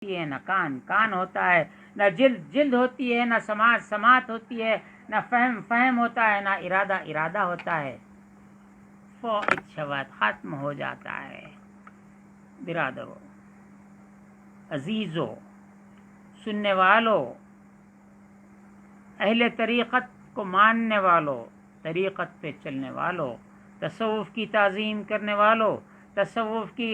ہے، نہ کان ہوتا ہے، نہ جلد ہوتی ہے، نہ سماعت ہوتی ہے، نہ فہم ہوتا ہے، نہ ارادہ ہوتا ہے. فوت شود، ختم ہو جاتا ہے. برادرو، عزیزو، سننے والوں، اہل طریقت کو ماننے والوں، طریقت پہ چلنے والوں، تصوف کی تعظیم کرنے والوں، تصوف کی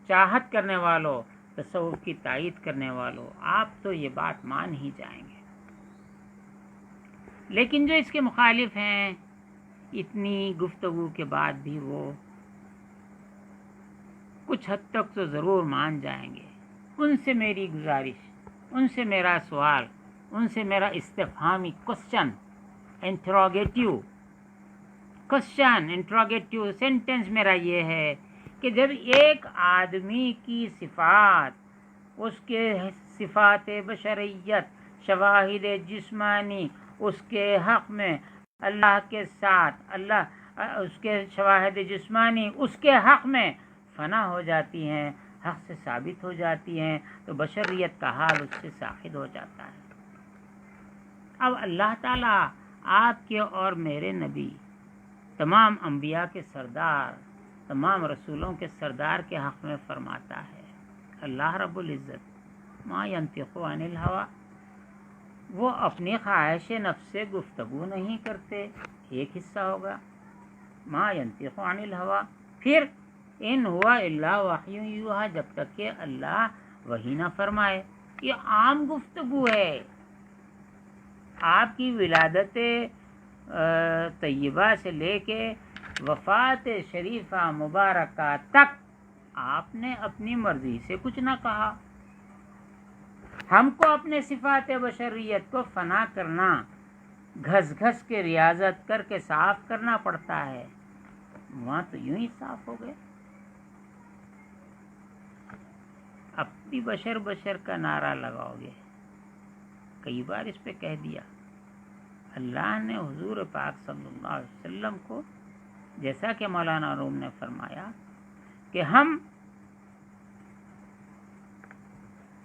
چاہت کرنے والوں، تصوف کی تائید کرنے والوں، آپ تو یہ بات مان ہی جائیں گے. لیکن جو اس کے مخالف ہیں، اتنی گفتگو کے بعد بھی وہ کچھ حد تک تو ضرور مان جائیں گے. ان سے میری گزارش، ان سے میرا سوال، ان سے میرا استفہامی کوسچن، انٹروگیٹو سینٹنس میرا یہ ہے کہ جب ایک آدمی کی صفات، اس کے صفات بشریت، شواہد جسمانی اس کے حق میں اللہ کے ساتھ، اس کے شواہد جسمانی اس کے حق میں فنا ہو جاتی ہیں، حق سے ثابت ہو جاتی ہیں، تو بشریت کا حال اس سے ساخد ہو جاتا ہے. اب اللہ تعالیٰ آپ کے اور میرے نبی، تمام انبیاء کے سردار، تمام رسولوں کے سردار کے حق میں فرماتا ہے، اللہ رب العزت ما ینطق عن الہویٰ، وہ اپنی خواہش نفس سے گفتگو نہیں کرتے. ایک حصہ ہوگا ما ینطق عن الہویٰ. پھر ان ہوا الا وحی یوحیٰ، جب تک کہ اللہ وحی نہ فرمائے. یہ عام گفتگو ہے. آپ کی ولادت طیبہ سے لے کے وفات شریفہ مبارکہ تک آپ نے اپنی مرضی سے کچھ نہ کہا. ہم کو اپنے صفات بشریت کو فنا کرنا، گھس گھس کے ریاضت کر کے صاف کرنا پڑتا ہے. وہاں تو یوں ہی صاف ہو گئے. اب بھی بشر کا نعرہ لگاؤ گے. کئی بار اس پہ کہہ دیا. اللہ نے حضور پاک صلی اللہ علیہ وسلم کو، جیسا کہ مولانا روم نے فرمایا کہ ہم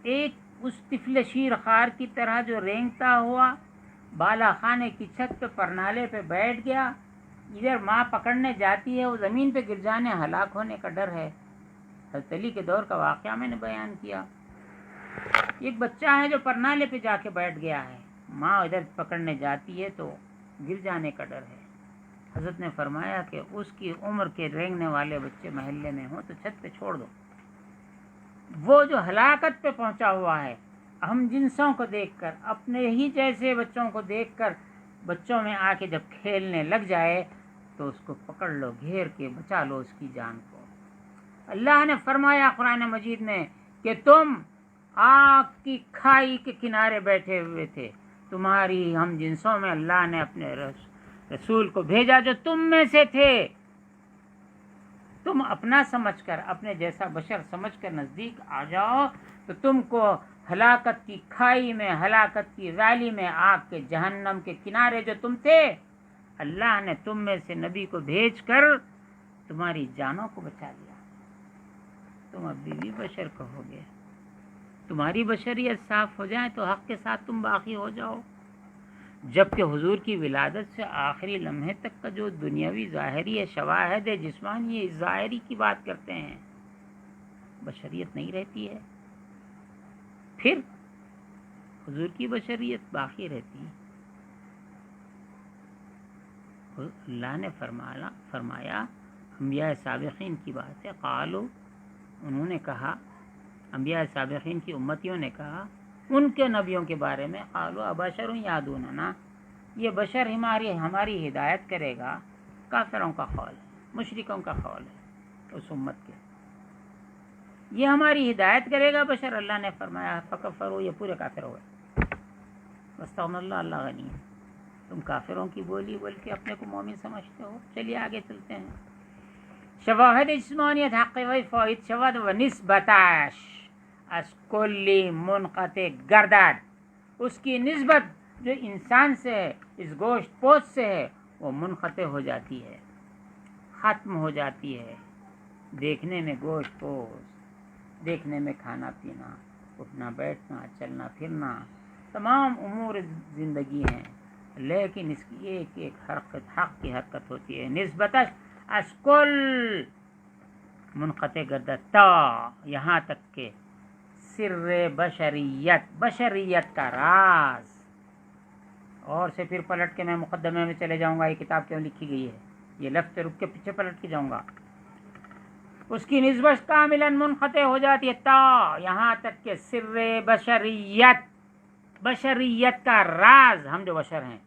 ایک اس طفل شیرخوار کی طرح جو رینگتا ہوا بالا خانے کی چھت پہ پرنالے پہ بیٹھ گیا، ادھر ماں پکڑنے جاتی ہے، وہ زمین پہ گر جانے ہلاک ہونے کا ڈر ہے. حضرت علی کے دور کا واقعہ میں نے بیان کیا. ایک بچہ ہے جو پرنالے پہ جا کے بیٹھ گیا ہے، ماں ادھر پکڑنے جاتی ہے تو گر جانے کا ڈر ہے. حضرت نے فرمایا کہ اس کی عمر کے رینگنے والے بچے محلے میں ہوں تو چھت پہ چھوڑ دو. وہ جو ہلاکت پہ پہنچا ہوا ہے، ہم جنسوں کو دیکھ کر، اپنے ہی جیسے بچوں کو دیکھ کر بچوں میں آ کے جب کھیلنے لگ جائے تو اس کو پکڑ لو، گھیر کے بچا لو اس کی جان کو. اللہ نے فرمایا قرآن مجید میں کہ تم آگ کی کھائی کے کنارے بیٹھے ہوئے تھے، تمہاری ہم جنسوں میں اللہ نے اپنے رسول کو بھیجا جو تم میں سے تھے. تم اپنا سمجھ کر، اپنے جیسا بشر سمجھ کر نزدیک آ جاؤ تو تم کو ہلاکت کی کھائی میں، ہلاکت کی ویلی میں، آگ کے جہنم کے کنارے جو تم تھے، اللہ نے تم میں سے نبی کو بھیج کر تمہاری جانوں کو بچا لیا. تم ابھی بھی بشر کہو گے. تمہاری بشریت صاف ہو جائے تو حق کے ساتھ تم باقی ہو جاؤ. جبکہ حضور کی ولادت سے آخری لمحے تک کا جو دنیاوی ظاہری ہے، شواہد جسمانی ہے، ظاہری کی بات کرتے ہیں، بشریت نہیں رہتی ہے. پھر حضور کی بشریت باقی رہتی ہے. اللہ نے فرمایا انبیاء سابقین کی بات ہے. قالو، انہوں نے کہا، انبیاء سابقین کی امتیوں نے کہا ان کے نبیوں کے بارے میں، قالو ابشر یہدوننا، یہ بشر ہماری ہدایت کرے گا. کافروں کا قول ہے، مشرکوں کا قول ہے اس امت کے. یہ ہماری ہدایت کرے گا بشر. اللہ نے فرمایا فکفروا، یہ پورے کافر ہوئے. واستغفر اللہ، اللہ غنی ہے. تم کافروں کی بولی بول کے اپنے کو مومن سمجھتے ہو. چلیے آگے چلتے ہیں. شواہد جسمانیت حق و فائد شود و نسبتش از کلی منقطع گردد، اس کی نسبت جو انسان سے ہے، اس گوشت پوش سے ہے، وہ منقطع ہو جاتی ہے، ختم ہو جاتی ہے. دیکھنے میں گوشت پوش، دیکھنے میں کھانا پینا، اٹھنا بیٹھنا، چلنا پھرنا، تمام امور زندگی ہیں، لیکن اس کی ایک ایک حرکت حق کی حرکت ہوتی ہے، نسبتاً اشکل منقطع گردد تا، یہاں تک کہ سر بشریت کا راز. اور سے پھر پلٹ کے میں مقدمے میں چلے جاؤں گا، یہ کتاب کیوں لکھی گئی ہے، یہ لفظ رک کے پیچھے پلٹ کے جاؤں گا. اس کی نسبت کاملا منقطع ہو جاتی ہے تا، یہاں تک کہ سر بشریت کا راز. ہم جو بشر ہیں،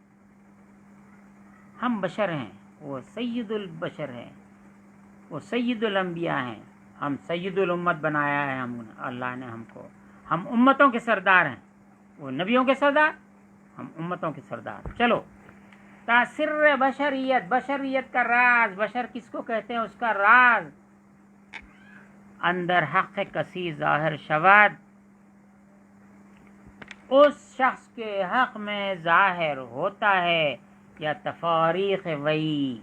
ہم بشر ہیں، وہ سید البشر ہیں، وہ سید الانبیاء ہیں، ہم سید الامت بنایا ہے ہم اللہ نے ہم کو. ہم امتوں کے سردار ہیں، وہ نبیوں کے سردار، ہم امتوں کے سردار. چلو، تاثر بشریت کا راز، بشر کس کو کہتے ہیں، اس کا راز اندر حق کسی ظاہر شود، اس شخص کے حق میں ظاہر ہوتا ہے، یا تفاریق وئی،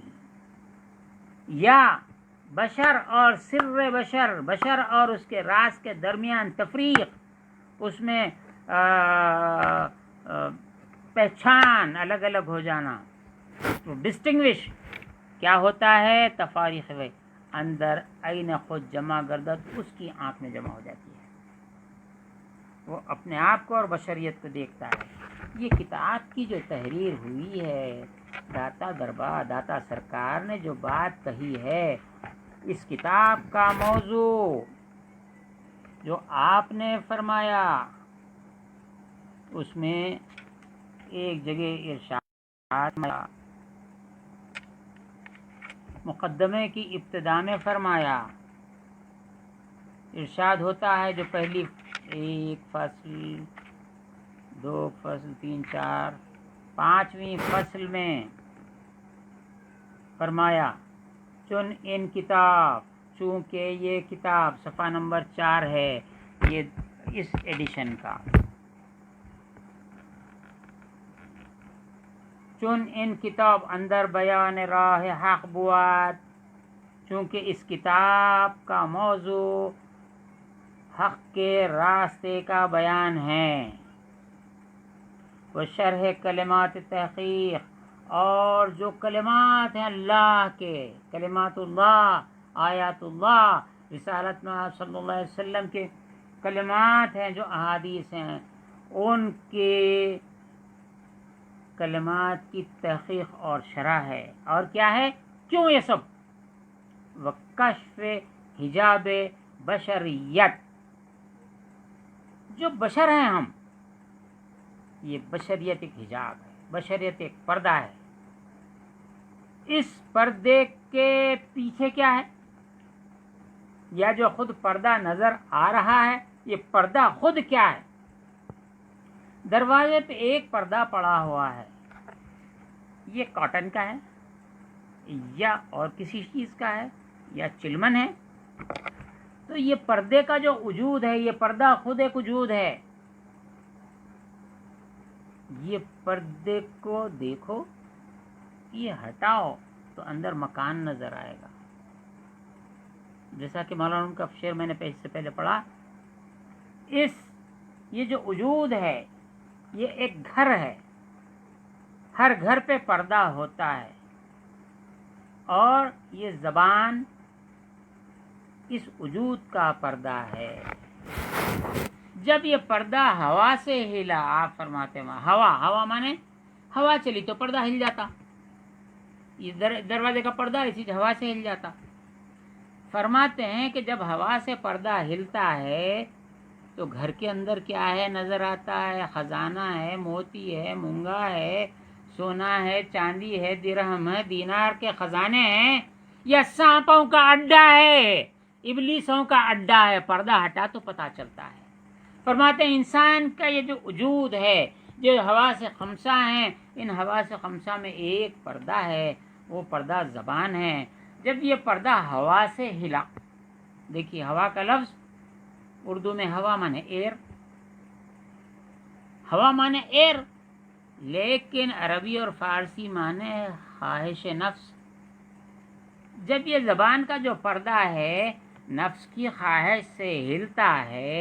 یا بشر اور سر بشر اور اس کے راز کے درمیان تفریق، اس میں پہچان الگ الگ ہو جانا، تو ڈسٹنگوش کیا ہوتا ہے، تفاریق وئی، اندر عین خود جمع گردد، اس کی آنکھ میں جمع ہو جاتی ہے، وہ اپنے آپ کو اور بشریت کو دیکھتا ہے. یہ کتاب کی جو تحریر ہوئی ہے، داتا سرکار نے جو بات کہی ہے، اس کتاب کا موضوع جو آپ نے فرمایا، اس میں ایک جگہ ارشاد مقدمے کی ابتدا میں فرمایا، ارشاد ہوتا ہے جو پہلی 1 فصل 2 فصل 3 4 5ویں فصل میں فرمایا، چن ان کتاب، چونکہ یہ کتاب صفحہ نمبر 4 ہے، یہ اس ایڈیشن کا، چن ان کتاب اندر بیان راہ حق بود، چونکہ اس کتاب کا موضوع حق کے راستے کا بیان ہے، وہ شرح کلمات تحقیق، اور جو کلمات ہیں اللہ کے، کلمات اللہ، آیات اللہ، رسالت میں آپ صلی اللہ علیہ وسلم کے کلمات ہیں، جو احادیث ہیں، ان کے کلمات کی تحقیق اور شرح ہے. اور کیا ہے، کیوں یہ سب، وکشف حجاب بشریت، جو بشر ہیں ہم، یہ بشریت ایک حجاب ہے، بشریت ایک پردہ ہے. اس پردے کے پیچھے کیا ہے، یا جو خود پردہ نظر آ رہا ہے، یہ پردہ خود کیا ہے. دروازے پہ ایک پردہ پڑا ہوا ہے، یہ کاٹن کا ہے، یا اور کسی چیز کا ہے، یا چلمن ہے. تو یہ پردے کا جو وجود ہے، یہ پردہ خود ایک وجود ہے. یہ پردے کو دیکھو، یہ ہٹاؤ تو اندر مکان نظر آئے گا. جیسا کہ مولانا کا شعر میں نے اس سے پہلے پڑھا، یہ جو وجود ہے، یہ ایک گھر ہے، ہر گھر پہ پردہ ہوتا ہے، اور یہ زبان اس وجود کا پردہ ہے. جب یہ پردہ ہوا سے ہلا، آپ فرماتے ہیں ہوا مانے ہوا چلی تو پردہ ہل جاتا، یہ دروازے کا پردہ اسی ہوا سے ہل جاتا. فرماتے ہیں کہ جب ہوا سے پردہ ہلتا ہے تو گھر کے اندر کیا ہے نظر آتا ہے، خزانہ ہے، موتی ہے، مونگا ہے، سونا ہے، چاندی ہے، درہم ہے، دینار کے خزانے ہیں، یا سانپوں کا اڈا ہے، ابلیسوں کا اڈا ہے. پردہ ہٹا تو پتہ چلتا ہے. فرماتے ہیں انسان کا یہ جو وجود ہے، جو ہوا سے خمسہ ہیں، ان ہوا سے خمسہ میں ایک پردہ ہے، وہ پردہ زبان ہے. جب یہ پردہ ہوا سے ہلا، دیکھیے ہوا کا لفظ اردو میں ہوا مانے ایئر، ہوا مانے ایئر، لیکن عربی اور فارسی مانے خواہش نفس. جب یہ زبان کا جو پردہ ہے، نفس کی خواہش سے ہلتا ہے